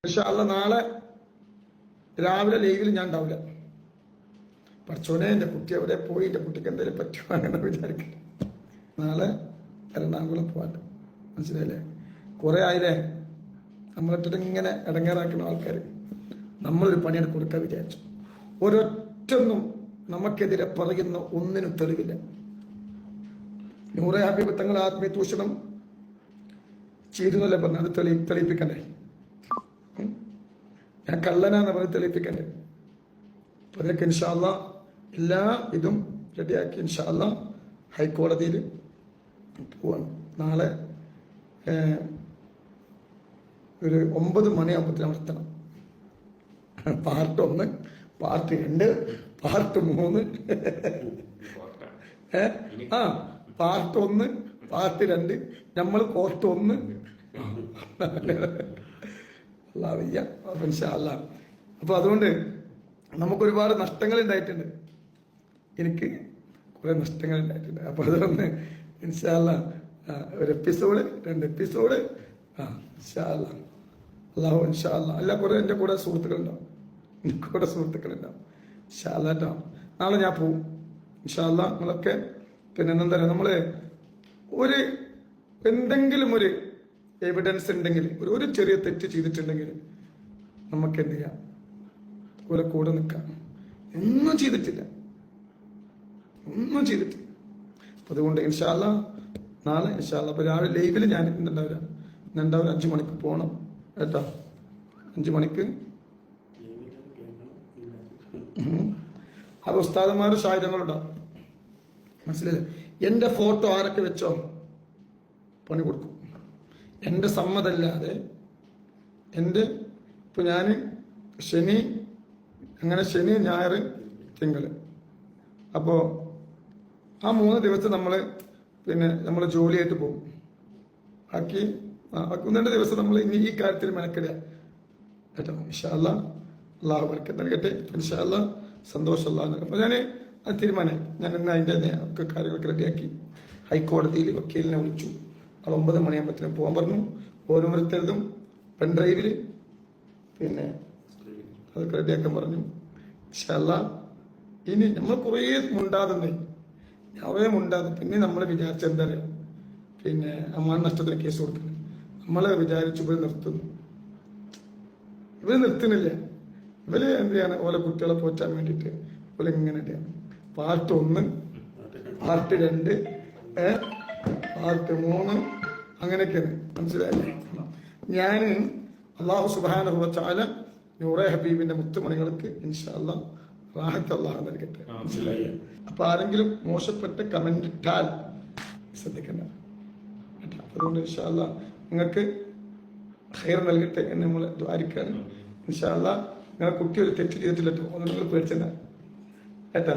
ഇൻഷാ അല്ലാഹ് നാളെ രാവിലെ ലൈവിൽ ഞാൻ ഉണ്ടാവില്ല. പഠിച്ചോനെ എൻ്റെ കുട്ടി എവിടെ പോയി, എൻ്റെ കുട്ടിക്ക് എന്തെങ്കിലും പറ്റുമോ അങ്ങനെ വിചാരിക്കട്ടെ. നാളെ എറണാകുളം പോകാൻ മനസ്സിലായില്ലേ? കുറെ ആയില്ലേ നമ്മളിട്ടിട്ട് ഇങ്ങനെ ഇടങ്ങേറാക്കുന്ന ആൾക്കാർ. നമ്മളൊരു പണിയാണ് കൊടുക്കാൻ വിചാരിച്ചു. ഒരൊറ്റൊന്നും നമുക്കെതിരെ പറയുന്ന ഒന്നിനും തെളിവില്ല. നൂറെ ഹബീബ് തങ്ങൾ ആത്മീയ ചൂഷണം ചെയ്തെന്നല്ലേ പറഞ്ഞു. അത് തെളിയിപ്പിക്കണ്ടേ? ഞാൻ കള്ളനാന്ന് പറഞ്ഞ് തെളിയിപ്പിക്കണ്ടേ? അതൊക്കെ ഇൻഷാ അല്ലാഹ് എല്ലാ ഇതും റെഡിയാക്കി ഇൻഷാ അല്ലാഹ് ഹൈക്കോടതിയിൽ പോവാണ്. നാളെ ഒരു 9 മണിയാകുമ്പോഴത്തേനും നടത്തണം. Part 1, part 2, part 3. Part 1, part 2. നമ്മൾ കോർട്ട് 1. അപ്പൊ അതുകൊണ്ട് നമുക്കൊരുപാട് നഷ്ടങ്ങൾ ഉണ്ടായിട്ടുണ്ട്. എനിക്ക് കുറെ നഷ്ടങ്ങൾ ഉണ്ടായിട്ടുണ്ട്. അപ്പൊ അതുകൊണ്ട് ഇൻഷാ അല്ലാഹ് ഒരു എപ്പിസോഡ് 2 എപ്പിസോഡ് ഇൻഷാ അല്ലാഹ് അല്ലാഹു ഇൻഷാ അല്ലാഹ് അല്ല കുറെ എൻ്റെ കൂടെ സുഹൃത്തുക്കളുണ്ടാവും. എനിക്ക് കൂടെ സുഹൃത്തുക്കളുണ്ടാവും ഇൻഷാ അല്ലാഹ് ട്ടോ. നാളെ ഞാൻ പോവും ഇൻഷാ അല്ലാഹ്. നിങ്ങളൊക്കെ പിന്നെ എന്താ പറയുക, നമ്മള് ഒരു എന്തെങ്കിലും ഒരു എവിഡൻസ് ഉണ്ടെങ്കിൽ, ഒരു ചെറിയ തെറ്റ് ചെയ്തിട്ടുണ്ടെങ്കിൽ നമുക്ക് എന്ത് ചെയ്യാം, അതുപോലെ കൂടെ നിൽക്കാം. ഒന്നും ചെയ്തിട്ടില്ല. അതുകൊണ്ട് ഇൻഷാ അല്ലാഹ് നാളെ ഇൻഷാ അല്ലാഹ് അപ്പൊ രാവിലെ ലൈവിൽ ഞാൻ ഇന്നുണ്ടാവില്ല. 5 മണിക്ക് പോകണം കേട്ടോ. 5 മണിക്ക് അത് ഉസ്താദന്മാരും സായുധങ്ങളുണ്ടാവും. മനസ്സിലായില്ലേ? എന്റെ ഫോട്ടോ ആരൊക്കെ വെച്ചോ പണി കൊടുക്കും. എൻ്റെ സമ്മതമല്ലാതെ എൻ്റെ ഇപ്പൊ ഞാൻ ശനി, ഞായർ, തിങ്കൾ, അപ്പോൾ ആ 3 ദിവസം നമ്മൾ ജോലിയായിട്ട് പോകും. ബാക്കി 1-2 ദിവസം നമ്മൾ ഇനി ഈ കാര്യത്തിൽ മെനക്കെടുക കേട്ടോ. ഇൻഷാ അല്ലാഹ് അല്ലാഹു ബർക്കത്ത് നൽകട്ടെ. ഇൻഷാ അല്ലാഹ് സന്തോഷമുള്ള. അപ്പോൾ ഞാൻ അത് തീരുമാനം, ഞാൻ ഇന്ന് അതിൻ്റെ ഒക്കെ കാര്യങ്ങളൊക്കെ റെഡിയാക്കി ഹൈക്കോടതിയിൽ വക്കീലിനെ വിളിച്ചു. അത് 9 മണിയാകുമ്പോഴത്തേനും പോകാൻ പറഞ്ഞു. ഓരോരുത്തരതും പെൻഡ്രൈവിൽ പിന്നെ അതൊക്കെ റെഡിയാക്കാൻ പറഞ്ഞു. ഇൻഷാ അല്ലാഹ് ഇനി നമ്മൾ കുറേ മുണ്ടാതെ പിന്നെ നമ്മൾ വിചാരിച്ച എന്താ പറയുക, പിന്നെ അമ്മാൻ നഷ്ടത്തിന് കേസ് കൊടുക്കുന്നത്. നമ്മളെ വിചാരിച്ചു ഇവർ നിർത്തുന്നില്ല. ഇവര് എന്ത് ചെയ്യാണ്, ഓരോ കുട്ടികളെ പോറ്റാൻ വേണ്ടിയിട്ട് ഇവര് ഇങ്ങനെ പാർട്ട് 1, പാർട്ട് 2, പാർട്ട് 3 അങ്ങനെയൊക്കെയാണ്. മനസ്സിലായില്ലേ? ഞാൻ അല്ലാഹു സുബ്ഹാനഹു വ തആല നൂറെ ഹബീബിന്റെ മുത്തുമണികൾക്ക് ഇൻഷാ അല്ലാഹ് റാഹത്ത് അല്ലാഹു നൽകട്ടെ. മനസ്സിലായി? അപ്പൊ ആരെങ്കിലും മോശപ്പെട്ട കമന്റ് ഇട്ടാൽ ശ്രദ്ധിക്കണ്ട. അതുകൊണ്ട് ഇൻഷാ അല്ലാഹ് നിങ്ങൾക്ക് ഖൈർ നൽകട്ടെ എന്ന് നമ്മൾ ദ്വാരിക്കാണ്. ഇൻഷാ അല്ലാഹ് നിങ്ങളെ കുട്ടി ഒരു തെറ്റ് ചെയ്തിട്ടില്ല കേട്ടോ. അതുകൊണ്ട് നിങ്ങൾ പേടിച്ചെന്നാ കേട്ടാ.